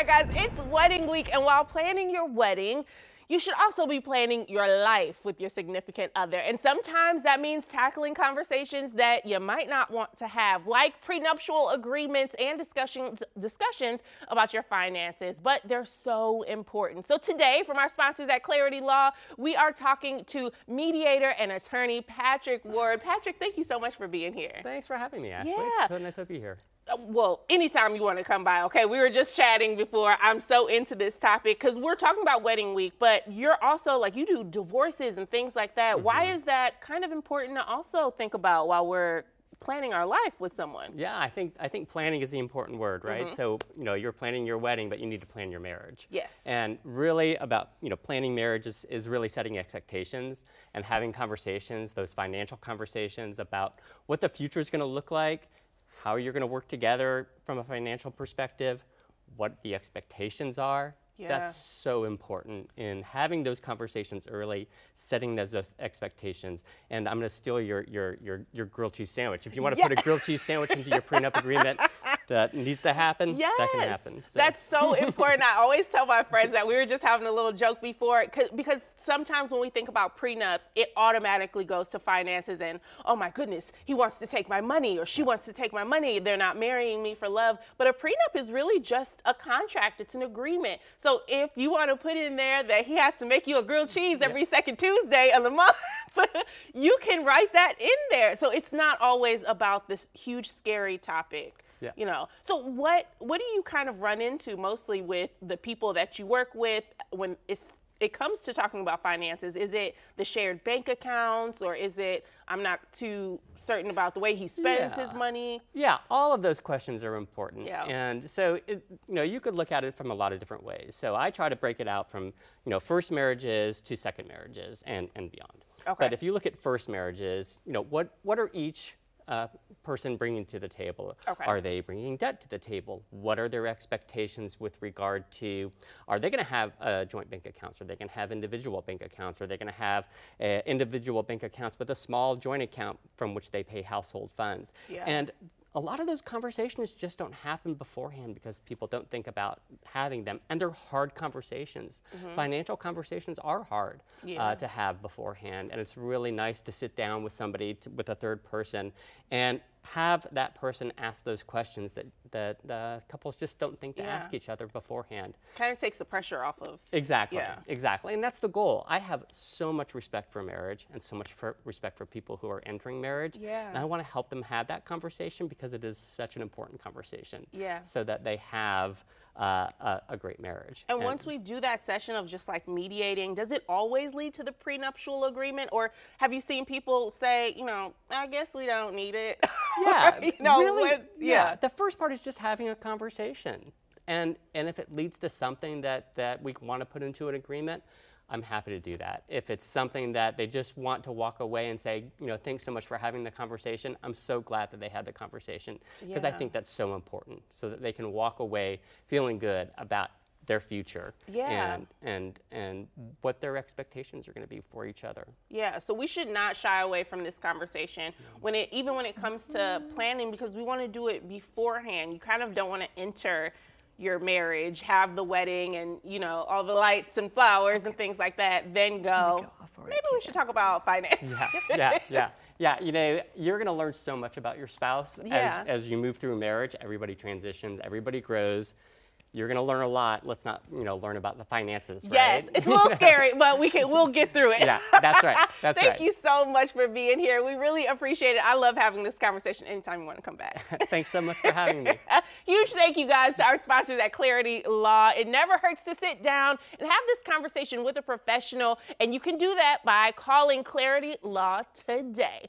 right, guys, it's wedding week, and while planning your wedding, you should also be planning your life with your significant other. And sometimes that means tackling conversations that you might not want to have, like prenuptial agreements and discussions about your finances, but they're so important. So today, from our sponsors at Clarity Law, we are talking to mediator and attorney Patrick Ward. Patrick, thank you so much for being here. Thanks for having me, Ashley. Yeah. It's so nice to be here. Well, anytime you want to come by, okay? We were just chatting before. I'm so into this topic because we're talking about wedding week, but you're also, like, you do divorces and things like that. Mm-hmm. Why is that kind of important to also think about while we're planning our life with someone? Yeah, I think planning is the important word, right? Mm-hmm. So, you're planning your wedding, but you need to plan your marriage. Yes. And really about, planning marriage is really setting expectations and having conversations, those financial conversations about what the future is going to look like, how you're going to work together from a financial perspective, what the expectations are. Yeah. That's so important in having those conversations early, setting those expectations. And I'm going to steal your grilled cheese sandwich. If you want to put a grilled cheese sandwich into your prenup agreement, that needs to happen. Yes, that can happen. So. That's so important. I always tell my friends that. We were just having a little joke before, because sometimes when we think about prenups, it automatically goes to finances and, oh my goodness, he wants to take my money or she wants to take my money. They're not marrying me for love. But a prenup is really just a contract. It's an agreement. So if you want to put in there that he has to make you a grilled cheese every second Tuesday of the month, you can write that in there. So it's not always about this huge, scary topic. Yeah. So what do you kind of run into mostly with the people that you work with when it comes to talking about finances? Is it the shared bank accounts, or is it I'm not too certain about the way he spends his money? Yeah, all of those questions are important. Yeah. And so, you could look at it from a lot of different ways. So I try to break it out from, first marriages to second marriages and beyond. Okay. But if you look at first marriages, what are each person bringing to the table? Okay. Are they bringing debt to the table? What are their expectations with regard to, are they going to have joint bank accounts? Are they going to have individual bank accounts? Are they going to have individual bank accounts with a small joint account from which they pay household funds? Yeah. And a lot of those conversations just don't happen beforehand because people don't think about having them, and they're hard conversations. Mm-hmm. Financial conversations are hard to have beforehand, and it's really nice to sit down with somebody, with a third person, and have that person ask those questions that the couples just don't think to ask each other beforehand. Kind of takes the pressure off of. Exactly, exactly, and that's the goal. I have so much respect for marriage and so much respect for people who are entering marriage, and I want to help them have that conversation because it is such an important conversation, so that they have a great marriage. And once we do that session of just like mediating, does it always lead to the prenuptial agreement, or have you seen people say, I guess we don't need it? Yeah, really, the first part is just having a conversation, and if it leads to something that we want to put into an agreement, I'm happy to do that. If it's something that they just want to walk away and say, thanks so much for having the conversation, I'm so glad that they had the conversation, because I think that's so important, so that they can walk away feeling good about their future and what their expectations are going to be for each other. Yeah, so we should not shy away from this conversation even when it comes to planning, because we want to do it beforehand. You kind of don't want to enter your marriage, have the wedding and, all the lights and flowers and things like that, then go, maybe we should talk about finance. Yeah, you're going to learn so much about your spouse as you move through marriage. Everybody transitions, everybody grows. You're going to learn a lot. Let's not, learn about the finances, right? Yes, it's a little scary, but we'll get through it. Yeah, that's right. Thank you so much for being here. We really appreciate it. I love having this conversation anytime you want to come back. Thanks so much for having me. Huge thank you, guys, to our sponsors at Clarity Law. It never hurts to sit down and have this conversation with a professional, and you can do that by calling Clarity Law today.